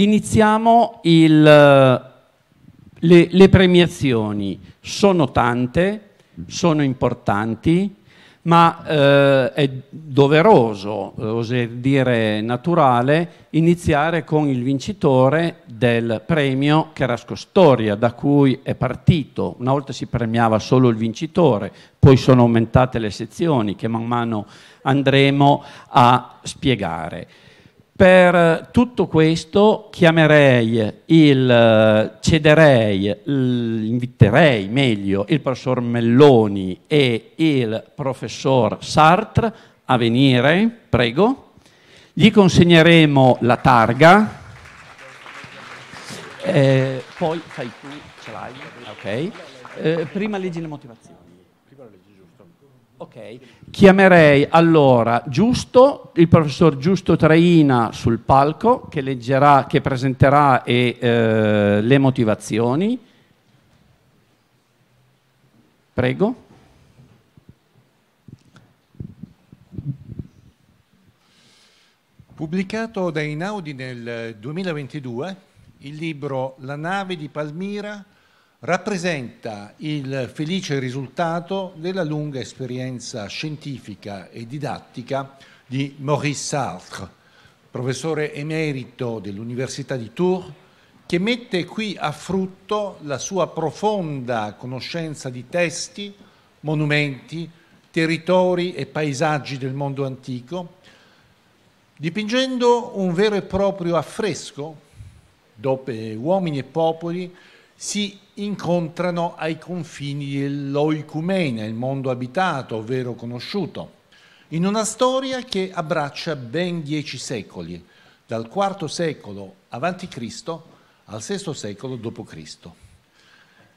iniziamo le premiazioni. Sono tante, sono importanti, ma è doveroso, oserei dire naturale, iniziare con il vincitore del premio Cherasco Storia, da cui è partito. Una volta si premiava solo il vincitore, poi sono aumentate le sezioni che man mano andremo a spiegare. Per tutto questo inviterei meglio il professor Melloni e il professor Sartre a venire, prego. Gli consegneremo la targa, poi fai tu, ce l'hai? Ok. Prima leggi le motivazioni. Ok, chiamerei allora il professor Giusto Traina sul palco che leggerà, che presenterà le motivazioni. Prego. Pubblicato da Einaudi nel 2022, il libro La nave di Palmira rappresenta il felice risultato della lunga esperienza scientifica e didattica di Maurice Sartre, professore emerito dell'Università di Tours, che mette qui a frutto la sua profonda conoscenza di testi, monumenti, territori e paesaggi del mondo antico, dipingendo un vero e proprio affresco dove uomini e popoli si incontrano ai confini dell'oikumene, il mondo abitato, ovvero conosciuto, in una storia che abbraccia ben 10 secoli, dal IV secolo a.C. al VI secolo d.C.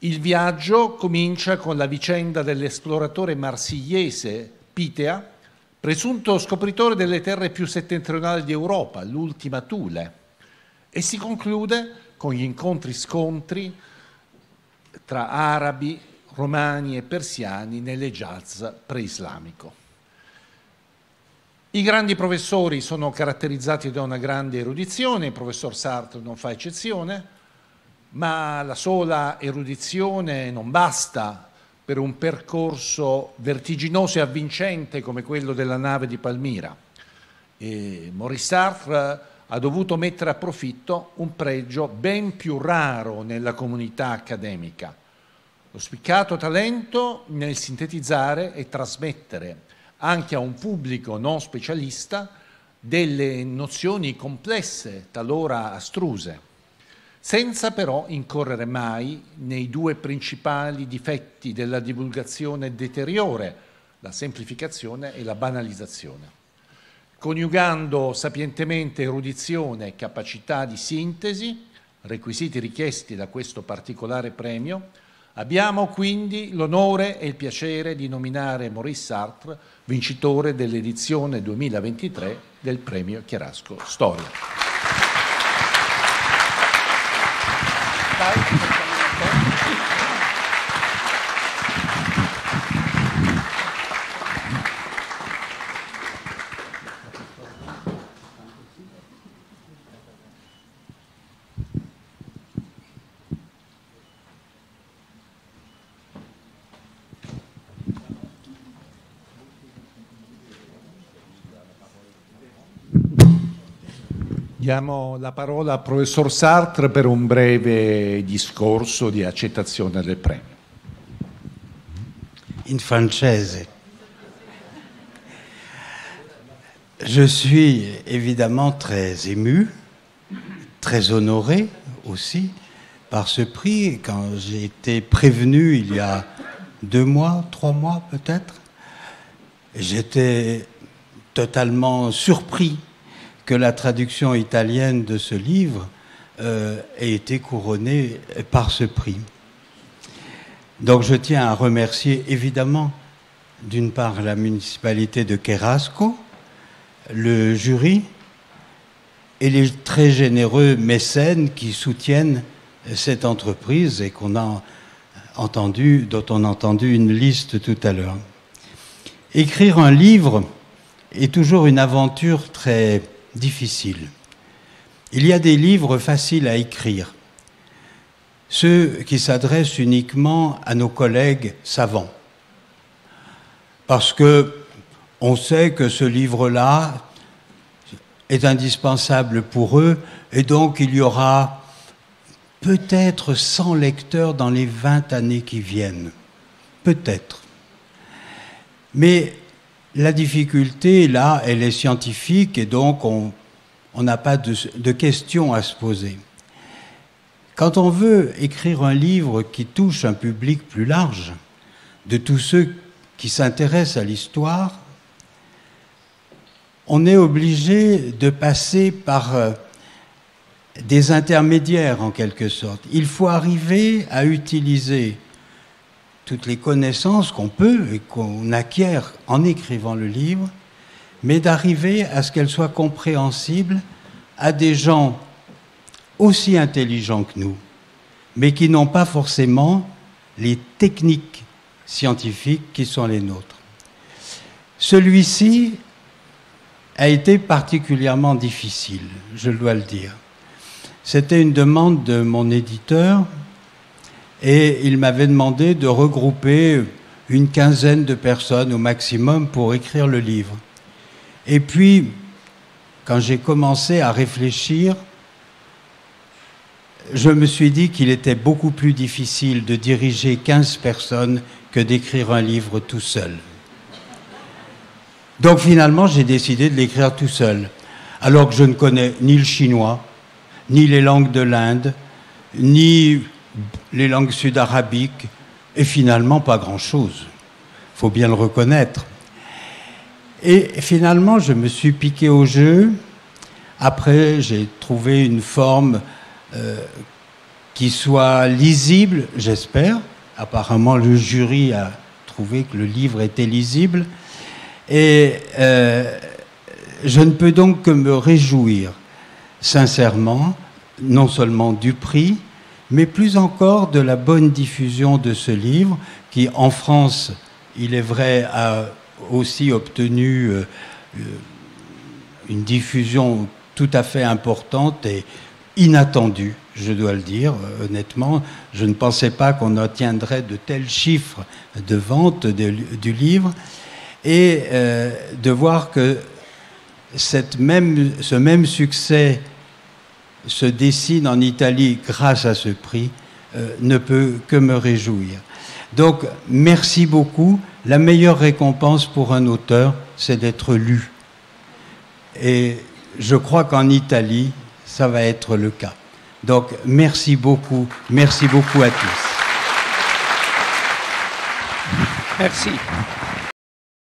Il viaggio comincia con la vicenda dell'esploratore marsigliese Pitea, presunto scopritore delle terre più settentrionali d'Europa, l'ultima Thule, e si conclude con gli incontri-scontri tra arabi, romani e persiani nell'Hejaz preislamico. I grandi professori sono caratterizzati da una grande erudizione, il professor Sartre non fa eccezione, ma la sola erudizione non basta per un percorso vertiginoso e avvincente come quello della nave di Palmira. E Maurice Sartre ha dovuto mettere a profitto un pregio ben più raro nella comunità accademica: lo spiccato talento nel sintetizzare e trasmettere anche a un pubblico non specialista delle nozioni complesse, talora astruse, senza però incorrere mai nei due principali difetti della divulgazione deteriore, la semplificazione e la banalizzazione. Coniugando sapientemente erudizione e capacità di sintesi, requisiti richiesti da questo particolare premio, abbiamo quindi l'onore e il piacere di nominare Maurice Sartre vincitore dell'edizione 2023 del premio Cherasco Storia. Diamo la parola al professor Sartre per un breve discorso di accettazione del premio. In francese. Je suis évidemment très ému, très honoré aussi par ce prix. Quand j'ai été prévenu il y a 2 mois, 3 mois peut-être, j'étais totalement surpris que la traduction italienne de ce livre ait été couronnée par ce prix. Donc je tiens à remercier évidemment d'une part la municipalité de Cherasco, le jury et les très généreux mécènes qui soutiennent cette entreprise et dont on a entendu une liste tout à l'heure. Écrire un livre est toujours une aventure très difficile. Il y a des livres faciles à écrire, ceux qui s'adressent uniquement à nos collègues savants. Parce que on sait que ce livre-là est indispensable pour eux, et donc il y aura peut-être 100 lecteurs dans les 20 années qui viennent. Peut-être. Mais la difficulté, là, elle est scientifique, et donc on n'a pas de questions à se poser. Quand on veut écrire un livre qui touche un public plus large, de tous ceux qui s'intéressent à l'histoire, on est obligé de passer par des intermédiaires, en quelque sorte. Il faut arriver à utiliser toutes les connaissances qu'on peut et qu'on acquiert en écrivant le livre, mais d'arriver à ce qu'elles soient compréhensibles à des gens aussi intelligents que nous, mais qui n'ont pas forcément les techniques scientifiques qui sont les nôtres. Celui-ci a été particulièrement difficile, je dois le dire. C'était une demande de mon éditeur et il m'avait demandé de regrouper une quinzaine de personnes au maximum pour écrire le livre. Et puis, quand j'ai commencé à réfléchir, je me suis dit qu'il était beaucoup plus difficile de diriger 15 personnes que d'écrire un livre tout seul. Donc finalement, j'ai décidé de l'écrire tout seul, alors que je ne connais ni le chinois, ni les langues de l'Inde, ni les langues sud-arabiques, et finalement pas grand-chose. Il faut bien le reconnaître. Et finalement, je me suis piqué au jeu. Après, j'ai trouvé une forme qui soit lisible, j'espère. Apparemment, le jury a trouvé que le livre était lisible. Et je ne peux donc que me réjouir, sincèrement, non seulement du prix, mais plus encore de la bonne diffusion de ce livre, qui, en France, il est vrai, a aussi obtenu une diffusion tout à fait importante et inattendue, je dois le dire, honnêtement. Je ne pensais pas qu'on atteindrait de tels chiffres de vente du livre. Et de voir que ce même succès se dessine en Italie grâce à ce prix ne peut que me réjouir. Donc, merci beaucoup. La meilleure récompense pour un auteur, c'est d'être lu. Et je crois qu'en Italie, ça va être le cas. Donc, merci beaucoup à tous. Merci.